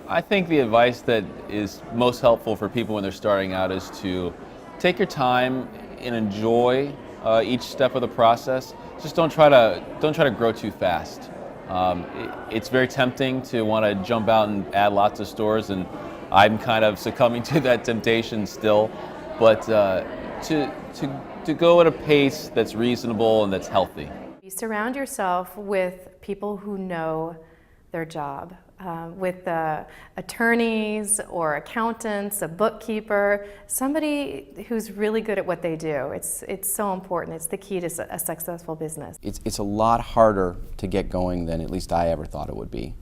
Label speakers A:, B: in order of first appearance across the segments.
A: I think the advice that is most helpful for people when they're starting out is to take your time and enjoy each step of the process. Just don't try to grow too fast. It's very tempting to want to jump out and add lots of stores, and I'm kind of succumbing to that temptation still. But to go at a pace that's reasonable and that's healthy.
B: You surround yourself with people who know their job, with attorneys or accountants, a bookkeeper, somebody who's really good at what they do. It's so important. It's the key to a successful business.
C: It's a lot harder to get going than at least I ever thought it would be.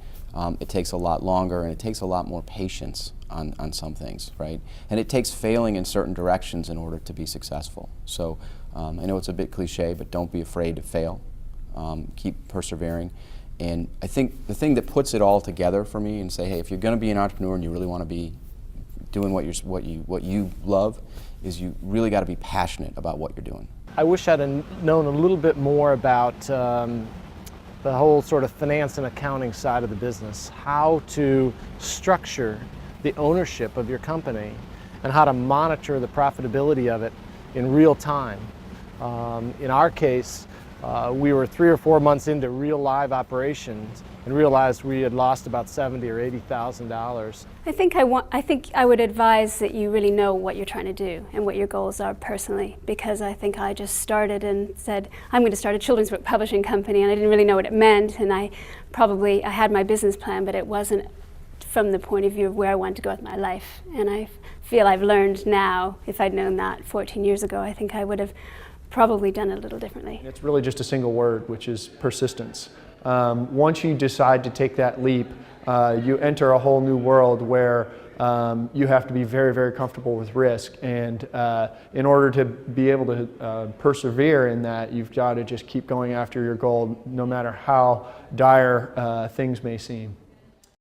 C: It takes a lot longer, and it takes a lot more patience on some things, right? And it takes failing in certain directions in order to be successful. So I know it's a bit cliche, but don't be afraid to fail. Keep persevering. And I think the thing that puts it all together for me and say, hey, if you're going to be an entrepreneur and you really want to be doing what you love, is you really got to be passionate about what you're doing.
D: I wish I'd have known a little bit more about the whole sort of finance and accounting side of the business, how to structure the ownership of your company and how to monitor the profitability of it in real time. In our case, we were 3 or 4 months into real live operations and realized we had lost about $70,000 or $80,000.
E: I think I would advise that you really know what you're trying to do and what your goals are personally, because I think I just started and said, I'm going to start a children's book publishing company, and I didn't really know what it meant, and I had my business plan, but it wasn't from the point of view of where I wanted to go with my life. And I feel I've learned now, if I'd known that 14 years ago, I think I would have probably done it a little differently.
F: It's really just a single word, which is persistence. Once you decide to take that leap, you enter a whole new world where you have to be very, very comfortable with risk. And in order to be able to persevere in that, you've got to just keep going after your goal, no matter how dire things may seem.